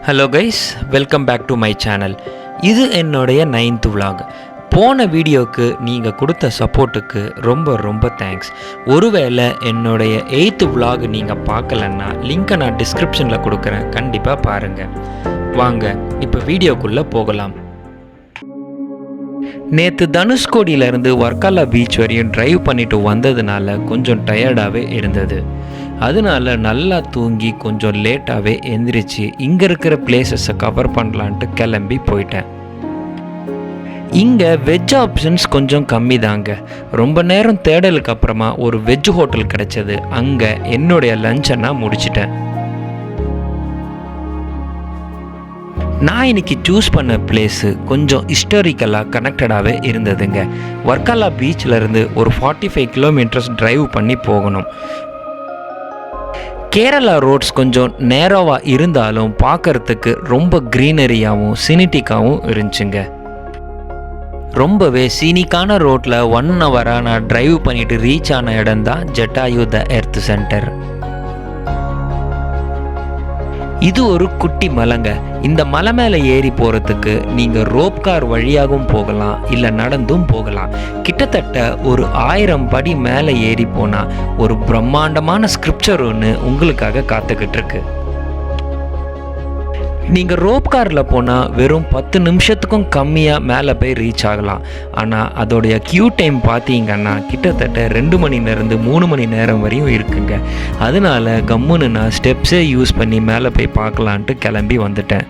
Hello guys, welcome back to my channel. இது என்னுடைய 9th vlog. போன வீடியோவுக்கு நீங்கள் கொடுத்த சப்போர்ட்டுக்கு ரொம்ப ரொம்ப தேங்க்ஸ். ஒருவேளை என்னுடைய 8th vlog நீங்கள் பார்க்கலன்னா லிங்க்கை நான் டிஸ்கிரிப்ஷனில் கொடுக்குறேன், கண்டிப்பாக பாருங்கள். வாங்க இப்போ வீடியோக்குள்ளே போகலாம். நேற்று தனுஷ்கோடியிலேருந்து வர்க்காலா பீச் வரையும் ட்ரைவ் பண்ணிட்டு வந்ததுனால கொஞ்சம் டயர்டாகவே இருந்தது. அதனால நல்லா தூங்கி கொஞ்சம் லேட்டாகவே எந்திரிச்சு இங்கே இருக்கிற பிளேசஸை கவர் பண்ணலான்ட்டு கிளம்பி போயிட்டேன். இங்கே வெஜ் ஆப்ஷன்ஸ் கொஞ்சம் கம்மி தாங்க. ரொம்ப நேரம் தேடலுக்கு அப்புறமா ஒரு வெஜ் ஹோட்டல் கிடைச்சது. அங்கே என்னுடைய லஞ்சை நான் முடிச்சிட்டேன். நான் இன்னைக்கு சூஸ் பண்ண பிளேஸு கொஞ்சம் ஹிஸ்டாரிக்கலாக கனெக்டடாகவே இருந்ததுங்க. வர்க்காலா பீச்சிலேருந்து ஒரு 45 கிலோமீட்டர்ஸ் ட்ரைவ் பண்ணி போகணும். கேரளா ரோட்ஸ் கொஞ்சம் நேரோவாக இருந்தாலும் பார்க்கறதுக்கு ரொம்ப க்ரீனரியாகவும் சினிட்டிக்காகவும் இருந்துச்சுங்க. ரொம்பவே சீனிக்கான ரோட்டில் 1 ஹவராக நான் ட்ரைவ் பண்ணிவிட்டு ரீச் ஆன இடம் தான் ஜட்டாயு த எர்த் சென்டர். இது ஒரு குட்டி மலைங்க. இந்த மலை மேலே ஏறி போகிறதுக்கு நீங்கள் ரோப் கார் வழியாகவும் போகலாம், இல்லை நடந்தும் போகலாம். கிட்டத்தட்ட ஒரு 1000 படி மேலே ஏறி போனால் ஒரு பிரம்மாண்டமான ஸ்கிரிப்சர் ஒன்று உங்களுக்காக காத்துக்கிட்டு இருக்கு. நீங்கள் ரோப் காரில் போனால் வெறும் 10 நிமிஷத்துக்கும் கம்மியாக மேலே போய் ரீச் ஆகலாம். ஆனால் அதோடைய க்யூ டைம் பார்த்தீங்கன்னா கிட்டத்தட்ட 2 மணி நேரந்து 3 மணி நேரம் வரையும் இருக்குங்க. அதனால கம்முன்னு நான் ஸ்டெப்ஸே யூஸ் பண்ணி மேலே போய் பார்க்கலான்ட்டு கிளம்பி வந்துட்டேன்.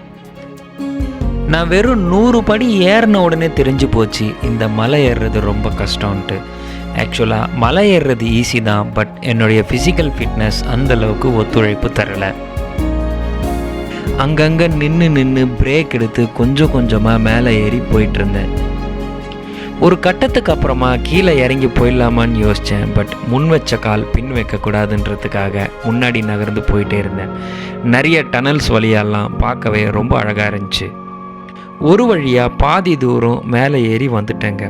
நான் வெறும் 100 படி ஏறின உடனே தெரிஞ்சு போச்சு இந்த மலை ஏறுறது ரொம்ப கஷ்டம்ன்ட்டு. ஆக்சுவலாக மலை ஏறுறது ஈஸி தான், பட் என்னுடைய ஃபிசிக்கல் ஃபிட்னஸ் அந்தளவுக்கு ஒத்துழைப்பு தரலை. அங்கங்கே நின்று பிரேக் எடுத்து கொஞ்சம் கொஞ்சமாக மேலே ஏறி போயிட்டுருந்தேன். ஒரு கட்டத்துக்கு அப்புறமா கீழே இறங்கி போயிடலாமான்னு யோசித்தேன். பட் முன் வச்ச கால் பின் வைக்கக்கூடாதுன்றதுக்காக முன்னாடி நகர்ந்து போயிட்டே இருந்தேன். நிறைய டனல்ஸ் வழியெல்லாம் பார்க்கவே ரொம்ப அழகாக இருந்துச்சு. ஒரு வழியாக பாதி தூரம் மேலே ஏறி வந்துட்டேங்க.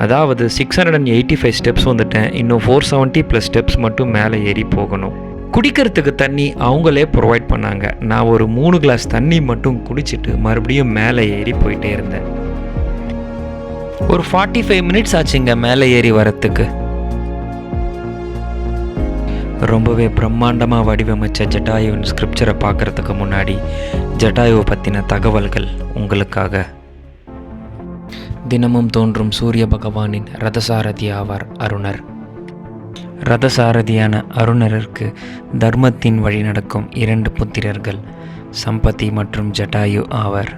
அதாவது 685 ஸ்டெப்ஸ் வந்துட்டேன். இன்னும் 470+ ஸ்டெப்ஸ் மட்டும் மேலே ஏறி போகணும். குடிக்கிறதுக்கு தண்ணி அவங்களே ப்ரொவைட் பண்ணாங்க. நான் ஒரு 3 கிளாஸ் தண்ணி மட்டும் குடிச்சிட்டு மறுபடியும் மேலே ஏறி போயிட்டே இருந்தேன். ஒரு 45 மினிட்ஸ் ஆச்சுங்க மேலே ஏறி வரத்துக்கு. ரொம்பவே பிரம்மாண்டமாக வடிவமைச்ச ஜட்டாயுவின் ஸ்கிரிப்சரை பார்க்குறதுக்கு முன்னாடி ஜட்டாயுவை பற்றின தகவல்கள் உங்களுக்காக. தினமும் தோன்றும் சூரிய பகவானின் ரதசாரதி ஆவார் அருணர். ரதசாரதியான அருணருக்கு தர்மத்தின் வழி நடக்கும் 2 புத்திரர்கள் சம்பதி மற்றும் ஜட்டாயு ஆவர்.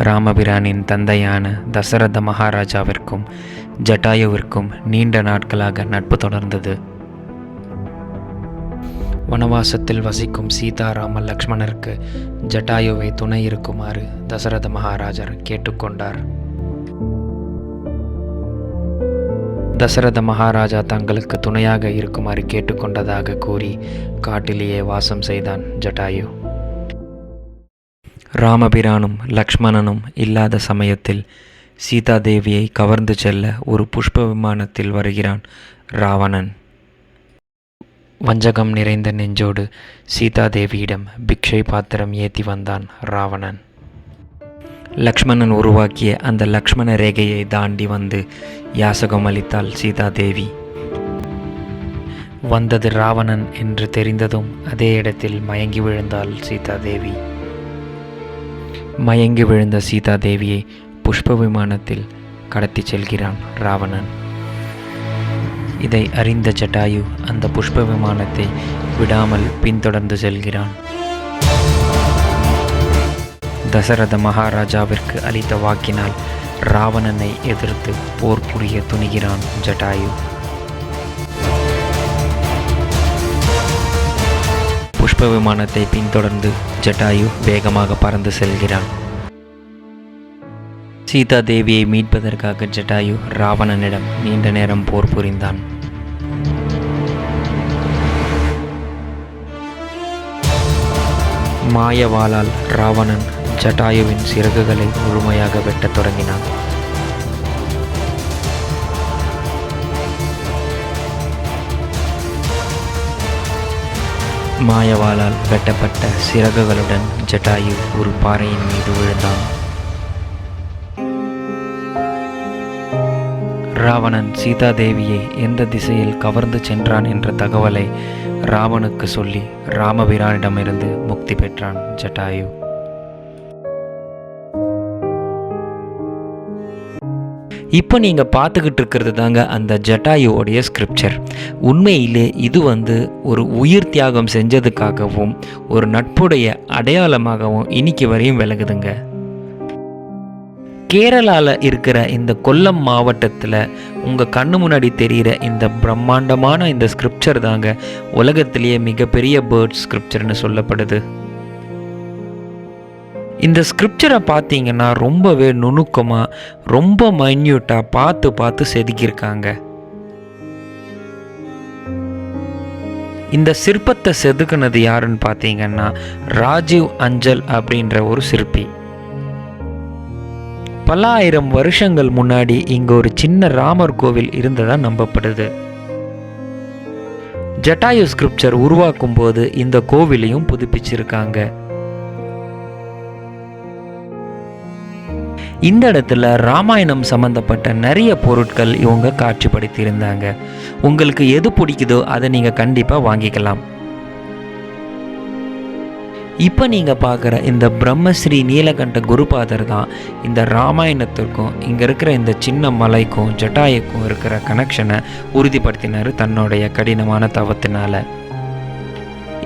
ராமபிரானின் தந்தையான தசரத மகாராஜாவிற்கும் ஜட்டாயுவிற்கும் நீண்ட நாட்களாக நட்பு தொடர்ந்தது. வனவாசத்தில் வசிக்கும் சீதாராம லக்ஷ்மணருக்கு ஜட்டாயுவை துணை இருக்குமாறு தசரத மகாராஜர் கேட்டுக்கொண்டார். தசரத மகாராஜா தங்களுக்கு துணையாக இருக்குமாறு கேட்டுக்கொண்டதாக கூறி காட்டிலேயே வாசம் செய்தான் ஜட்டாயு. ராமபிரானும் லக்ஷ்மணனும் இல்லாத சமயத்தில் சீதாதேவியை கவர்ந்து செல்ல ஒரு புஷ்ப விமானத்தில் வருகிறான் ராவணன். வஞ்சகம் நிறைந்த நெஞ்சோடு சீதாதேவியிடம் பிக்ஷை பாத்திரம் ஏற்றி வந்தான் ராவணன். லக்ஷ்மணன் உருவாக்கிய அந்த லக்ஷ்மண ரேகையை தாண்டி வந்து யாசகம் அளித்தாள் சீதாதேவி. வந்தது ராவணன் என்று தெரிந்ததும் அதே இடத்தில் மயங்கி விழுந்தாள் சீதாதேவி. மயங்கி விழுந்த சீதாதேவியை புஷ்ப விமானத்தில் கடத்தி செல்கிறான் ராவணன். இதை அறிந்த ஜட்டாயு அந்த புஷ்ப விமானத்தை விடாமல் பின்தொடர்ந்து செல்கிறான். தசரத மகாராஜாவிற்கு அளித்த வாக்கினால் ராவணனை எதிர்த்து போர் புரிய துணிகிறான் ஜட்டாயு. புஷ்ப விமானத்தை பின்தொடர்ந்து ஜட்டாயு வேகமாக பறந்து செல்கிறான். சீதாதேவியை மீட்பதற்காக ஜட்டாயு ராவணனிடம் நீண்ட நேரம் போர் புரிந்தான். மாயவாளால் ராவணன் ஜட்டாயுவின் சிறகுகளை முழுமையாக வெட்டத் தொடங்கினான். மாயவாளால் வெட்டப்பட்ட சிறகுகளுடன் ஜட்டாயு ஒரு பாறையின் மீது விழுந்தான். ராவணன் சீதாதேவியை எந்த திசையில் கவர்ந்து சென்றான் என்ற தகவலை ராமனுக்கு சொல்லி ராமபிரானிடமிருந்து முக்தி பெற்றான் ஜட்டாயு. இப்போ நீங்கள் பார்த்துக்கிட்டு இருக்கிறது தாங்க அந்த ஜட்டாயுவோடைய ஸ்கிரிப்சர். உண்மையிலே இது ஒரு உயிர் தியாகம் செஞ்சதுக்காகவும் ஒரு நட்புடைய அடையாளமாகவும் இன்னைக்கு வரையும் விலகுதுங்க. கேரளாவில் இருக்கிற இந்த கொல்லம் மாவட்டத்தில் உங்கள் கண்ணு முன்னாடி தெரிகிற இந்த பிரம்மாண்டமான இந்த ஸ்கிரிப்சர் தாங்க உலகத்திலேயே மிகப்பெரிய பேர்ட் ஸ்கிரிப்சர்னு சொல்லப்படுது. இந்த ஸ்கிரிப்சரை பார்த்தீங்கன்னா ரொம்பவே நுணுக்கமாக ரொம்ப மைன்யூட்டாக பார்த்து செதுக்கியிருக்காங்க. இந்த சிற்பத்தை செதுக்குனது யாருன்னு பார்த்தீங்கன்னா ராஜீவ் அஞ்சல் அப்படின்ற ஒரு சிற்பி. பல ஆயிரம் வருஷங்கள் முன்னாடி இங்கே ஒரு சின்ன ராமர் கோவில் இருந்ததா நம்பப்படுது. ஜட்டாயு ஸ்கிரிப்சர் உருவாக்கும் போது இந்த கோவிலையும் புதுப்பிச்சிருக்காங்க. இந்த இடத்துல ராமாயணம் சம்பந்தப்பட்ட நிறைய பொருட்கள் இவங்க காட்சிப்படுத்தியிருந்தாங்க. உங்களுக்கு எது பிடிக்குதோ அதை நீங்கள் கண்டிப்பாக வாங்கிக்கலாம். இப்போ நீங்கள் பார்க்குற இந்த பிரம்மஸ்ரீ நீலகண்ட குருபாதர் தான் இந்த ராமாயணத்திற்கும் இங்கே இருக்கிற இந்த சின்ன மலைக்கும் ஜட்டாயுக்கும் இருக்கிற கனெக்ஷனை உறுதிப்படுத்தினார் தன்னுடைய கடினமான தவத்தினால.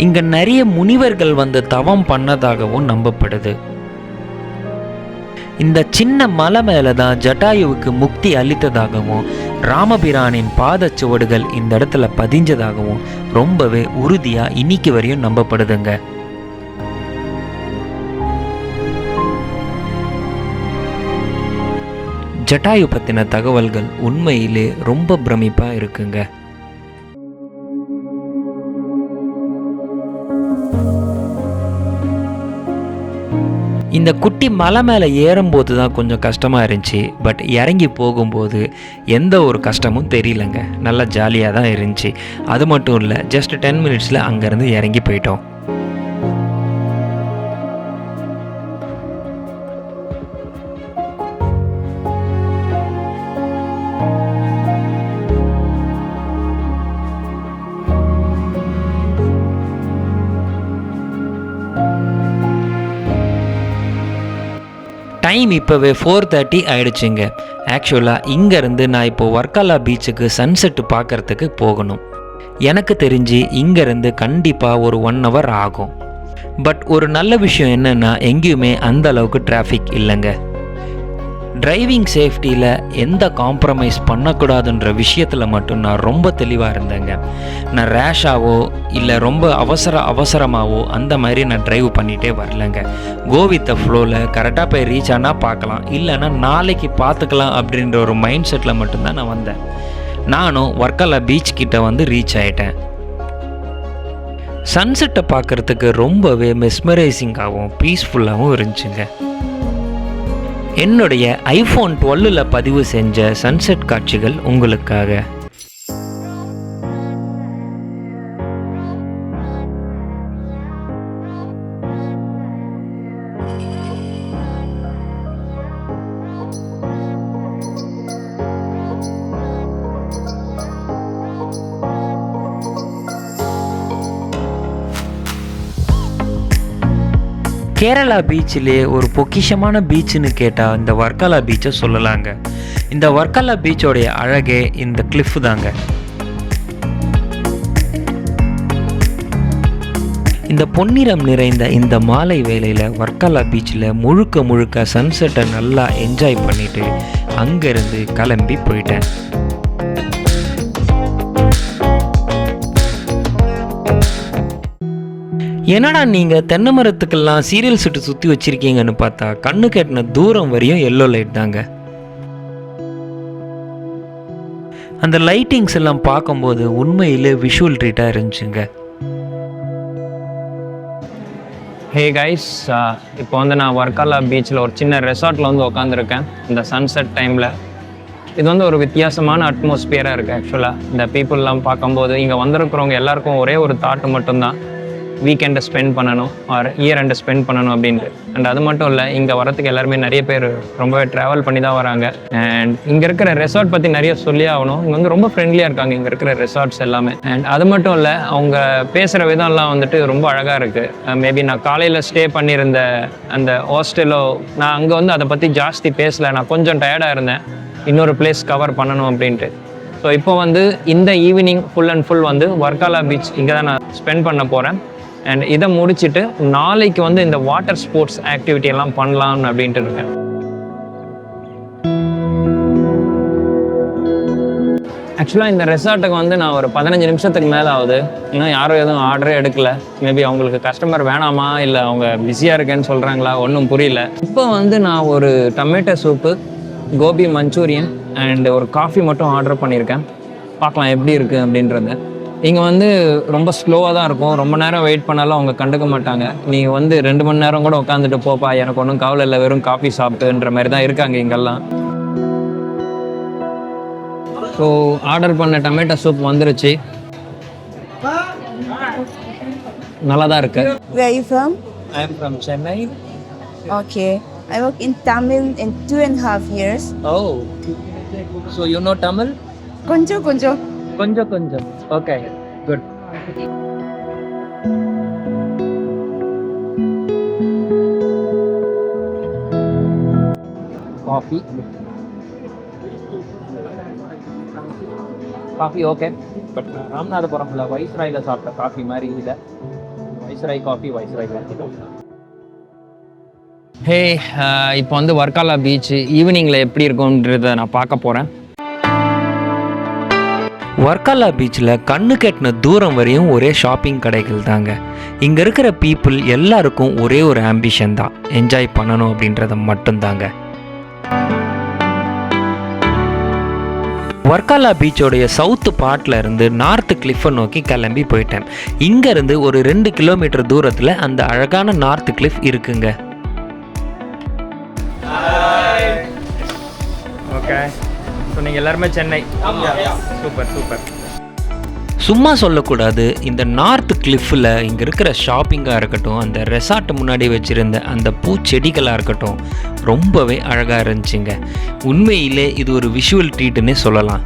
இங்கே நிறைய முனிவர்கள் தவம் பண்ணதாகவும் நம்பப்படுது. இந்த சின்ன மலை மேலே தான் ஜட்டாயுவுக்கு முக்தி அளித்ததாகவும் ராமபிரானின் பாதச்சுவடுகள் இந்த இடத்துல பதிஞ்சதாகவும் ரொம்பவே உறுதியாக இன்னைக்கு வரையும் நம்பப்படுதுங்க. ஜட்டாயு பற்றின தகவல்கள் உண்மையிலே ரொம்ப பிரமிப்பாக இருக்குங்க. இந்த குட்டி மலை மேலே ஏறும்போது தான் கொஞ்சம் கஷ்டமாக இருந்துச்சு. பட் இறங்கி போகும்போது எந்த ஒரு கஷ்டமும் தெரியலங்க. நல்லா ஜாலியாக தான் இருந்துச்சு. அது மட்டும் இல்லை, ஜஸ்ட் 10 மினிட்ஸில் அங்கேருந்து இறங்கி போயிட்டோம். டைம் இப்போவே 4:30 ஆகிடுச்சுங்க. ஆக்சுவலாக இங்கேருந்து நான் இப்போது வர்க்கலா பீச்சுக்கு சன்செட்டு பார்க்குறதுக்கு போகணும். எனக்கு தெரிஞ்சு இங்கேருந்து கண்டிப்பாக ஒரு 1 hour ஆகும். பட் ஒரு நல்ல விஷயம் என்னென்னா எங்கேயுமே அந்த அளவுக்கு டிராஃபிக் இல்லைங்க. டிரைவிங் சேஃப்டியில் எந்த காம்ப்ரமைஸ் பண்ணக்கூடாதுன்ற விஷயத்தில் மட்டும் நான் ரொம்ப தெளிவாக இருந்தேங்க. நான் ரேஷாவோ இல்லை ரொம்ப அவசரமாகவோ அந்த மாதிரி நான் டிரைவ் பண்ணிகிட்டே வரலைங்க. கோ வித் த ஃப்ளோவில் கரெக்டாக போய் ரீச் ஆனால் பார்க்கலாம், இல்லைன்னா நாளைக்கு பார்த்துக்கலாம் அப்படின்ற ஒரு மைண்ட் செட்டில் மட்டும்தான் நான் வந்தேன். நானும் வர்க்கலா பீச் கிட்ட ரீச் ஆகிட்டேன். சன்செட்டை பார்க்குறதுக்கு ரொம்பவே மெஸ்மரைசிங்காகவும் பீஸ்ஃபுல்லாகவும் இருந்துச்சுங்க. என்னுடைய iPhone 12 பதிவு செஞ்ச சன்செட் காட்சிகள் உங்களுக்காக. கேரளா பீச்சிலே ஒரு பொக்கிஷமான பீச்சுன்னு கேட்டால் இந்த வர்க்கலா பீச்சை சொல்லலாங்க. இந்த வர்க்கலா பீச்சோடைய அழகே இந்த கிளிஃப் தாங்க. இந்த பொன்னிறம் நிறைந்த இந்த மாலை வேளையில் வர்க்கலா பீச்சில் முழுக்க சன்செட்டை நல்லா என்ஜாய் பண்ணிவிட்டு அங்கேருந்து கிளம்பி போயிட்டேன். என்னடா நீங்கள் தென்னை மரத்துக்கெல்லாம் சீரியல் சுட்டு சுற்றி வச்சுருக்கீங்கன்னு பார்த்தா கண்ணு கேட்டின தூரம் வரையும் எல்லோ லைட் தாங்க. அந்த லைட்டிங்ஸ் எல்லாம் பார்க்கும்போது உண்மையிலே விஷுவல் ட்ரீட்டாக இருந்துச்சுங்க. ஹே கைஸ், இப்போ நான் வர்க்கலா பீச்சில் ஒரு சின்ன ரெசார்ட்டில் உட்காந்துருக்கேன் இந்த சன்செட் டைமில். இது ஒரு வித்தியாசமான அட்மாஸ்பியராக இருக்குது. ஆக்சுவலாக இந்த பீப்புளெலாம் பார்க்கும்போது இங்கே வந்திருக்கிறவங்க எல்லாருக்கும் ஒரே ஒரு தாட்டு மட்டும்தான், வீக்கெண்டை ஸ்பெண்ட் பண்ணணும் ஆர் இயர் எண்டை ஸ்பெண்ட் பண்ணணும் அப்படின்ட்டு. அண்ட் அது மட்டும் இல்லை, இங்கே வரத்துக்கு எல்லாருமே நிறைய பேர் ரொம்பவே ட்ராவல் பண்ணி தான் வராங்க. அண்ட் இங்கே இருக்கிற ரெசார்ட் பற்றி நிறைய சொல்லி ஆகணும். இங்கே வந்து ரொம்ப ஃப்ரெண்ட்லியாக இருக்காங்க இங்கே இருக்கிற ரெசார்ட்ஸ் எல்லாமே. அண்ட் அது மட்டும் இல்லை, அவங்க பேசுகிற விதம்லாம் வந்துட்டு ரொம்ப அழகாக இருக்குது. மேபி நான் காலையில் ஸ்டே பண்ணியிருந்த அந்த ஹாஸ்டலோ, நான் அங்கே வந்து அதை பற்றி ஜாஸ்தி பேசலை. நான் கொஞ்சம் டயர்டாக இருந்தேன், இன்னொரு பிளேஸ் கவர் பண்ணணும் அப்படின்ட்டு. ஸோ இப்போ வந்து இந்த ஈவினிங் ஃபுல் அண்ட் ஃபுல் வந்து வர்க்காலா பீச் இங்கே தான் நான் ஸ்பெண்ட் பண்ண போகிறேன். அண்ட் இதை முடிச்சுட்டு நாளைக்கு வந்து இந்த வாட்டர் ஸ்போர்ட்ஸ் ஆக்டிவிட்டி எல்லாம் பண்ணலாம்னு அப்படின்ட்டு இருக்கேன். ஆக்சுவலாக இந்த ரெசார்ட்டுக்கு வந்து நான் ஒரு 15 நிமிஷத்துக்கு மேலே ஆகுது. இன்னும் யாரும் எதுவும் ஆர்டரே எடுக்கல. மேபி அவங்களுக்கு கஸ்டமர் வேணாமா இல்லை அவங்க பிஸியாக இருக்கேன்னு சொல்கிறாங்களா, ஒன்றும் புரியல. இப்போ வந்து நான் ஒரு tomato soup, gobi manchurian and ஒரு காஃபி மட்டும் ஆர்டர் பண்ணியிருக்கேன். பார்க்கலாம் எப்படி இருக்குது அப்படின்றத. இங்கே வந்து ரொம்ப ஸ்லோவாக தான் இருக்கும். ரொம்ப நேரம் வெயிட் பண்ணாலும் அவங்க கண்டுக்க மாட்டாங்க. நீங்கள் வந்து 2 மணி நேரம் கூட உட்காந்துட்டு போப்பா, எனக்கு ஒன்றும் கவலை இல்லை, வெறும் காஃபி சாப்பிட்டுன்ற மாதிரி தான் இருக்காங்க இங்கெல்லாம். ஸோ ஆர்டர் பண்ண டொமேட்டோ சூப் வந்துருச்சு, நல்லா தான் இருக்கு. Where are you from? I am from Chennai. Okay. I work in Tamil in 2.5 years. Oh, so you know Tamil? Konjo. Konjo. Okay, good. Coffee okay, but ராமநாதபுரம்ல வைஸ்ராயில சாப்பிட்ட coffee மாதிரி இல்லை. Viceroy coffee ஹே, இப்போ வந்து Varkala beach ஈவினிங்கில் எப்படி இருக்கும்ன்றத நான் பார்க்க போகிறேன். வர்க்காலா பீச்சில் கண்ணு கெட்டின தூரம் வரையும் ஒரே ஷாப்பிங் கடைகள் தாங்க. இங்கே இருக்கிற பீப்புள் எல்லாருக்கும் ஒரே ஒரு ஆம்பிஷன் தான், என்ஜாய் பண்ணணும் அப்படின்றத மட்டும்தாங்க. வர்க்காலா பீச்சோடைய சவுத்து பார்ட்டில் இருந்து நார்த்து கிளிஃபை நோக்கி கிளம்பி போயிட்டேன். இங்கேருந்து ஒரு 2 கிலோமீட்டர் தூரத்தில் அந்த அழகான நார்த்து கிளிஃப் இருக்குங்க. ஓகே, ஸோ நீங்கள் எல்லாருமே சென்னை. சூப்பர். சும்மா சொல்லக்கூடாது, இந்த நார்த் கிளிஃபில் இங்கே இருக்கிற ஷாப்பிங்காக இருக்கட்டும், அந்த ரெசார்ட் முன்னாடி வச்சுருந்த அந்த பூச்செடிகளாக இருக்கட்டும், ரொம்பவே அழகாக இருந்துச்சுங்க. உண்மையிலே இது ஒரு விஷுவல் ட்ரீட்டுன்னே சொல்லலாம்.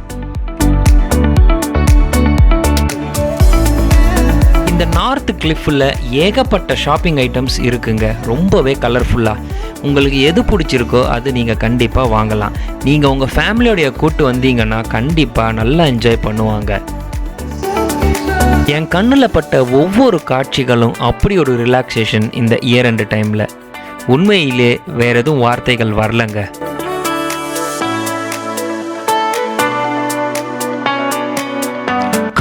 இந்த நார்த் கிளிஃபில் ஏகப்பட்ட ஷாப்பிங் ஐட்டம்ஸ் இருக்குங்க, ரொம்பவே கலர்ஃபுல்லாக. உங்களுக்கு எது பிடிச்சிருக்கோ அது நீங்கள் கண்டிப்பாக வாங்கலாம். நீங்கள் உங்கள் ஃபேமிலியோடைய கூட்டு வந்தீங்கன்னா கண்டிப்பாக நல்லா என்ஜாய் பண்ணுவாங்க. என் கண்ணில் பட்ட ஒவ்வொரு காட்சிகளும் அப்படி ஒரு ரிலாக்ஸேஷன் இந்த இயர் எண்டு டைமில். உண்மையிலே வேற எதுவும் வார்த்தைகள் வரலங்க.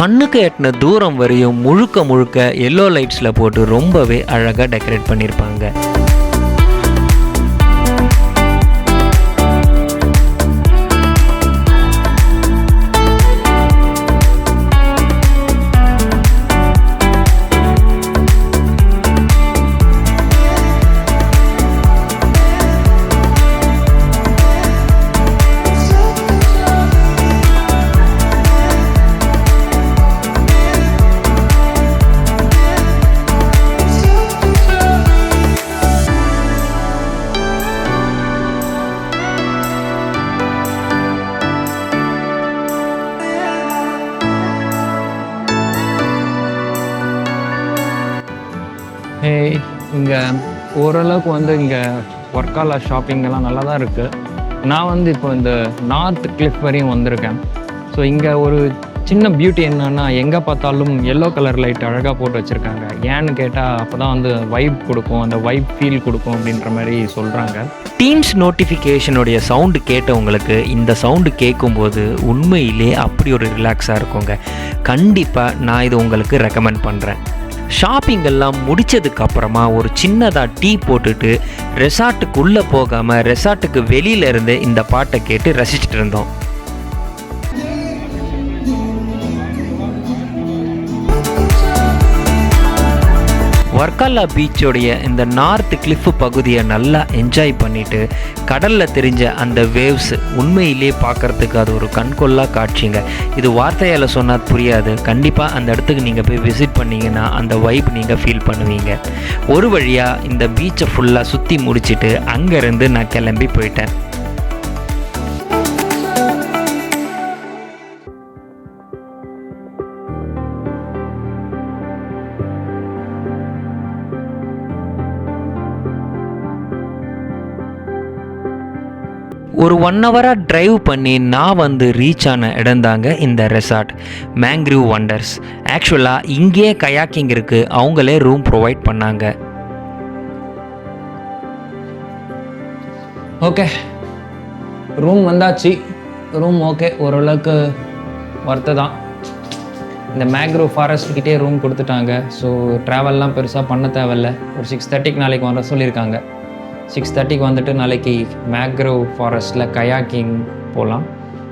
கண்ணுக்கு எட்டின தூரம் வரையும் முழுக்க எல்லோ லைட்ஸில் போட்டு ரொம்பவே அழகாக டெக்கரேட் பண்ணியிருப்பாங்க. இங்கே ஓரளவுக்கு வந்து இங்கே வர்க்காலா ஷாப்பிங்கெல்லாம் நல்லா தான் இருக்குது. நான் வந்து இப்போ இந்த நார்த் கிளிஃப் வரையும் வந்திருக்கேன். ஸோ இங்கே ஒரு சின்ன பியூட்டி என்னன்னா, எங்கே பார்த்தாலும் எல்லோ கலர் லைட் அழகாக போட்டு வச்சுருக்காங்க. ஏன்னு கேட்டால் அப்போ தான் வந்து வைப் கொடுக்கும், அந்த வைப் ஃபீல் கொடுக்கும் அப்படின்ற மாதிரி சொல்கிறாங்க. டீம்ஸ் நோட்டிஃபிகேஷனுடைய சவுண்டு கேட்டவங்களுக்கு இந்த சவுண்டு கேட்கும்போது உண்மையிலே அப்படி ஒரு ரிலாக்ஸாக இருக்குங்க. கண்டிப்பாக நான் இது உங்களுக்கு ரெக்கமெண்ட் பண்ணுறேன். ஷாப்பிங் எல்லாம் முடித்ததுக்கு அப்புறமா ஒரு சின்னதாக டீ போட்டுட்டு ரெசார்ட்டுக்குள்ளே போகாமல் ரெசார்ட்டுக்கு வெளியில இருந்து இந்த பாட்டை கேட்டு ரசிச்சுட்டு இருந்தோம். வர்க்காலா பீச்சோடைய இந்த நார்த் கிளிஃப் பகுதியை நல்லா என்ஜாய் பண்ணிவிட்டு கடலில் தெரிஞ்ச அந்த வேவ்ஸ் உண்மையிலே பார்க்குறதுக்கு அது ஒரு கண்கொள்ளா காட்சிங்க. இது வார்த்தையால் சொன்னால் புரியாது. கண்டிப்பாக அந்த இடத்துக்கு நீங்கள் போய் விசிட் பண்ணிங்கன்னா அந்த வைப் நீங்கள் ஃபீல் பண்ணுவீங்க. ஒரு வழியாக இந்த பீச்சை ஃபுல்லாக சுற்றி முடிச்சுட்டு அங்கேருந்து நான் கிளம்பி போயிட்டேன். ஒரு 1 ஹவராக ட்ரைவ் பண்ணி நான் ரீச் ஆன இடம் தாங்க இந்த ரெசார்ட் மேங்க்ரூவ் வண்டர்ஸ். ஆக்சுவலாக இங்கேயே கயாக்கிங் இருக்குது, அவங்களே ரூம் ப்ரொவைட் பண்ணாங்க. ஓகே, ரூம் வந்தாச்சு. ரூம் ஓகே, ஓரளவுக்கு ஒர்த்து தான். இந்த மேங்க்ரூவ் ஃபாரஸ்ட்கிட்டே ரூம் கொடுத்துட்டாங்க. ஸோ ட்ராவல்லாம் பெருசாக பண்ண தேவையில்ல. ஒரு 6:30க்கு நாளைக்கு வர சொல்லியிருக்காங்க. 6:30க்கு வந்துட்டு நாளைக்கு மேங்க்ரூவ் ஃபாரஸ்ட்டில் கயாக்கிங் போகலாம்.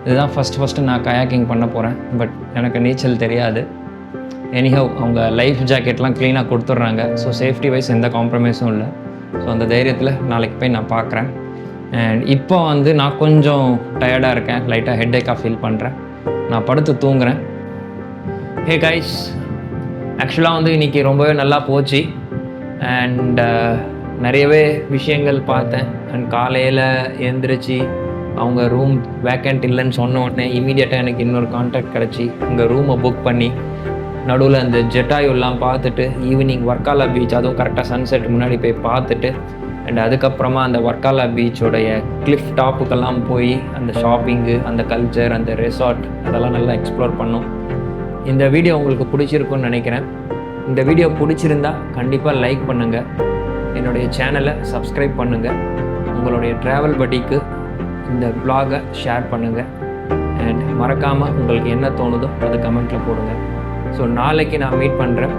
இதுதான் ஃபஸ்ட்டு நான் கயாக்கிங் பண்ண போகிறேன். பட் எனக்கு நீச்சல் தெரியாது. எனிஹவ் அவங்க லைஃப் ஜாக்கெட்லாம் க்ளீனாக கொடுத்துட்றாங்க. ஸோ சேஃப்டி வைஸ் எந்த காம்ப்ரமைஸும் இல்லை. ஸோ அந்த தைரியத்தில் நாளைக்கு போய் நான் பார்க்குறேன். அண்ட் இப்போ நான் கொஞ்சம் டயர்டாக இருக்கேன், லைட்டாக ஹெட்டேக்காக ஃபீல் பண்ணுறேன். நான் படுத்து தூங்குறேன். ஹே கைஸ், ஆக்சுவலாக இன்றைக்கி ரொம்பவே நல்லா போச்சு. அண்ட் நிறையவே விஷயங்கள் பார்த்தேன். அண்ட் காலையில் எழுந்திரிச்சு அவங்க ரூம் வேக்கண்ட் இல்லைன்னு சொன்ன உடனே இமீடியட்டாக எனக்கு இன்னொரு கான்டாக்ட் கிடச்சி அங்கே ரூமை புக் பண்ணி நடுவில் அந்த ஜெட்டாயுலாம் பார்த்துட்டு ஈவினிங் வர்க்காலா பீச், அதுவும் கரெக்டாக சன்செட் முன்னாடி போய் பார்த்துட்டு அண்ட் அதுக்கப்புறமா அந்த வர்க்காலா பீச்சோடைய கிளிஃப் டாப்புக்கெல்லாம் போய் அந்த ஷாப்பிங்கு, அந்த கல்ச்சர், அந்த ரெசார்ட் அதெல்லாம் நல்லா எக்ஸ்ப்ளோர் பண்ணோம். இந்த வீடியோ உங்களுக்கு பிடிச்சிருக்குன்னு நினைக்கிறேன். இந்த வீடியோ பிடிச்சிருந்தா கண்டிப்பாக லைக் பண்ணுங்கள், என்னுடைய சேனலை சப்ஸ்கிரைப் பண்ணுங்கள், உங்களுடைய ட்ராவல் பட்டிக்கு இந்த வ்ளாகை ஷேர் பண்ணுங்கள். அண்ட் மறக்காமல் உங்களுக்கு என்ன தோணுதோ அது கமெண்ட்டில் போடுங்க. ஸோ நாளைக்கு நான் மீட் பண்ணுறேன்.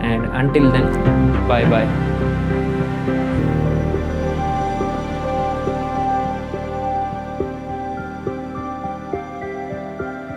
And until then, bye bye.